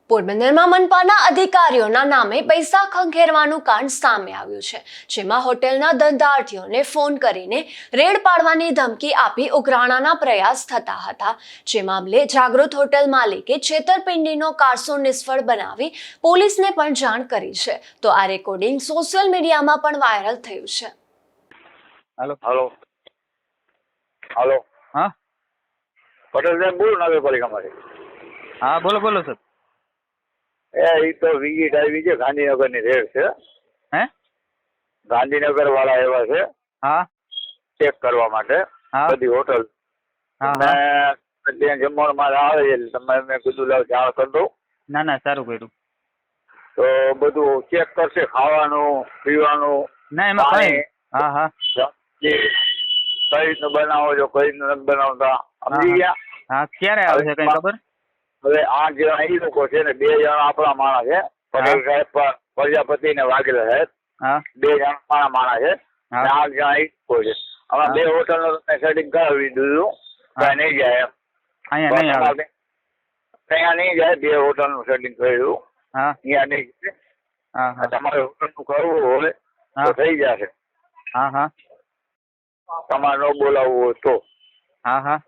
પોરબંદરમાં મનપાના અધિકારીઓના નામે પૈસા ખંખેરવાનું કાંડ સામે આવ્યું છે, જેમાં હોટેલના ધંધાર્થીઓને ફોન કરીને રેડ પાડવાની ધમકી આપી ઉઘરાણાના પ્રયાસ થતા હતા. જે મામલે જાગૃત હોટેલ માલિકે છેતરપિંડીનો કારસો નિષ્ફળ બનાવી પોલીસને પણ જાણ કરી છે. તો આ રેકોર્ડિંગ સોશિયલ મીડિયામાં પણ વાયરલ થયું છે. હાલો હાલો હાલો હા પટેલ સાહેબ બોલો નગરપાલિકામાંથી. હા બોલો બોલો સર. એ તો વિઝિટ આવી છે, ગાંધીનગરની રેડ છે. હે ગાંધીનગર વાળા આવ્યા છે હા ચેક કરવા માટે હા બધી હોટલ. હા અને હા ત્યાં જમવામાં આવે છે એટલે તમે મેં કીધું લાવ જાણ કરી દઉં. ના ના સારું કર્યું. તો બધું ચેક કરશે, ખાવાનું પીવાનું ના એમાં કઈ પાણી, હા હા કઈ રીતનું બનાવો છો, કઈ રીતનું નથી બનાવતા, સમજી ગયા? હા ક્યારે આવે છે કઈ ખબર? હવે 8 જણા એ લોકો છે ને 2 જણા આપણા માણસ છે, પટેલ સાહેબ પ્રજાપતિ ને વાઘેલા સાહેબ. હા 2 જણા મારા માણસ છે, હા 8 જણા એ લોકો છે. હવે 2 હોટલ નું તમે સેટિંગ કરાવી દીધું, કઈ નહીં જાય એમ. અહીંયા નહીં આવે. ત્યાં નહીં જાય, 2 હોટલ નું સેટિંગ કર્યું, હા ત્યાં નહીં જાય. હા હા તમારે હોટલ નું કરવું હોય તો હા થઈ જશે. હા હા તમારે ન બોલાવવું હોય તો. હા હા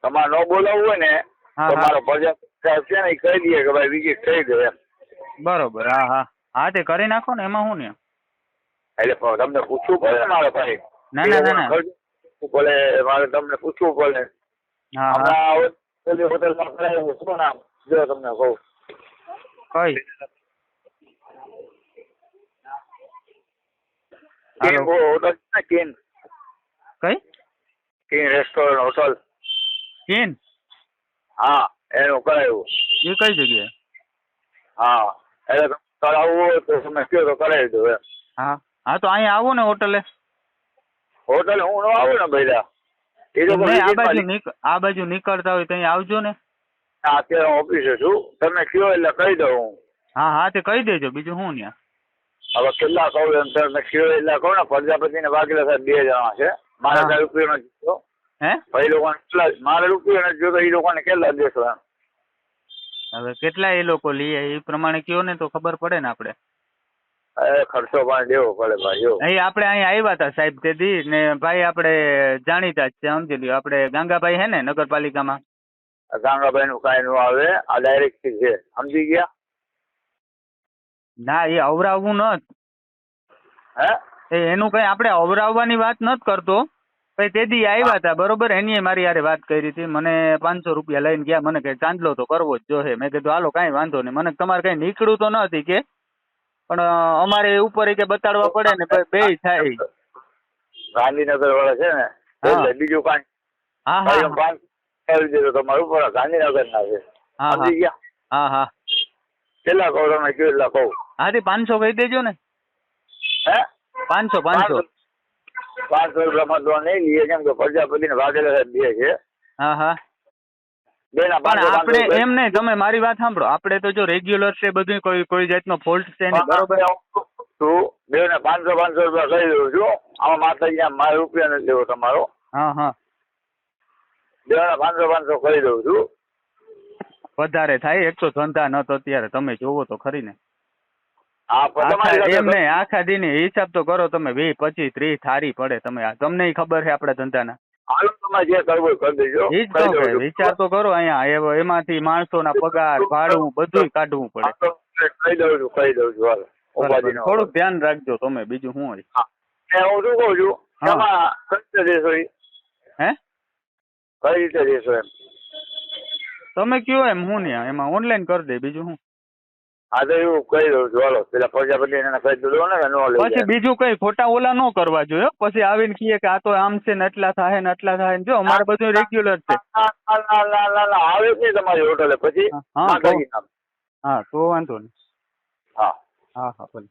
તમારે ન બોલાવવું હોય ને હા તો હા મારો પ્રજાપતિ સાહેબ છે ને એ કહી દઈએ કે ભાઈ વિઝિટ થઈ ગઈ એમ. બરોબર. હા હા હા તે કરી નાખો ને, એમાં શું ને. એટલે તમને પૂછવું પડે ને મારે ભાઈ. ના ના ના ના પડે મારે તમને પૂછવું પડે. હા હા હમણાં પેલી હોટલમાં કરાયું, શું નામ જો તમને કહું. કઈ કિંગ હાલો હોટલ છે ને, કિંગ કઈ કિંગ રેસ્ટોરન્ટ હોટલ. કિન હા એનું કરાયું. એ કઈ જગ્યાએ? હા એટલે તમે કરાવવું હોય તો તમે કહો તો કરાવી દો એમ. હા હા તો અહીંયા આવો ને હોટલે. હોટલ હું ન આવું ને ભાઈ. એ લોકો નહીં આ બાજુ નીકળતા હોય તો અહીંયા આવજો ને. અત્યારે હું ઓફિસે છું, તમે કહો એટલે કહી દઉં હું. હા હા તે કહી દેજો, બીજું શું ત્યાં. હવે કેટલા કહું એમ તમે કહો એટલે કહું ને. પ્રજાપતિ ને વાઘેલા સાહેબ 2 જણા છે. મારે હા. કઈ રૂપિયો નથી જોતો. હે ભાઈ લોકોને કેટલા, મારે રૂપિયો નથી જોતો, એ લોકોને કેટલા દેશો એમ. હવે કેટલા એ લોકો લઈએ એ પ્રમાણે કયો ને તો ખબર પડે ને આપણે. ખર્ચો પણ દેવો પડે ભાઈ. જો અહીં આપણે અહીંયા આવ્યા હતા સાહેબ તે દી ને ભાઈ આપણે જાણીતા જ છે, સમજી લ્યો. આપણે ગાંગાભાઈ હે ને નગરપાલિકામાં. ગાંગાભાઈ નું કઈ નું આવે, આ ડાયરેક્ટ છે, સમજી ગયા? ના એ અવરાવવું ન હે એનું કઈ આપણે અવરાવવાની વાત નથી કરતો. ભાઈ તે દી આવ્યા હતા બરોબર, એની મારી યારે વાત કરી હતી. મને 500 રૂપિયા લઈને ગયા, મને કઈ ચાંદલો તો કરવો જ જોઈએ. મેં કીધું હાલો કાંઈ વાંધો નહીં, મને તમારે કઈ નીકળવું તો નથી કે, પણ અમારે ઉપર કે બતાડવા પડે ને બે થાય. ગાંધીનગર વાળા છે ને એટલે બીજું કાંઈ. હા ભાઈ હા 5 કરી દેજો તમારું ઉપર, ગાંધીનગર ના છે, હા સમજી ગયા? હા હા કેટલા કહો તમે કયો એટલા કહું. હા તે 500 કહી દેજો ને. હે 500 500 રૂપિયામાં તો નહીં લઈએ, કેમ કે પ્રજાપતિ ને વાઘેલા સાહેબ 2 છે. હા હા 2 ના પણ 500 આપણે એમ નહીં, તમે મારી વાત સાંભળો. આપણે તો જો રેગ્યુલર છે બધું, કોઈ જાતનો ફોલ્ટ છે નહીં બરોબર. 2 ને 500 રૂપિયા કહી દઉં છું. આમાં માતાજી મારે રૂપિયા નથી લેવો તમારો. હા હા 2 ના 500 કહી દઉં છું. વધારે થાય, એક તો ધંધા ન તો અત્યારે તમે જોવો તો ખરી ને. હા પણ તમારી એમ નહીં, આખા દી હિસાબ તો કરો તમે. 20 25 30 થારી પડે. તમને ખબર છે આપણા ધંધાના. હાલો તમારે જે કરવું હોય કરી દેજો. એ જ કહું કે વિચાર તો કરો. અહીંયા એમાંથી માણસોના પગાર ભાડું બધું કાઢવું પડે. કહી દઉં છું હાલો. ઉપાધિ ન હોય. થોડુંક ધ્યાન રાખજો તમે, બીજું શું હોય. હા હું શું કહું છું, હા. એમાં કઈ રીતે દેશો એ? હે કઈ રીતે દેશો એમ? તમે કયો એમ હું ને એમાં ઓનલાઈન કરી દે, બીજું શું. હા તો એવું કહી દઉં છું હાલો. પેલા પ્રજાપતિ એને કહી દઉં ને કે ન લઈ પછી જાય. બીજું કઈ ખોટા ઓલા ન કરવા જોઈએ. પછી આવીને કહીએ કે આ તો આમ છે ને એટલા થાય ને એટલા થાય ને. જો અમારે બધું રેગ્યુલર છે. ના આવે જ નહીં તમારી હોટલે પછી. હા માતાજી નામ. હા તો વાંધો નહીં. હા હા હા ભલે.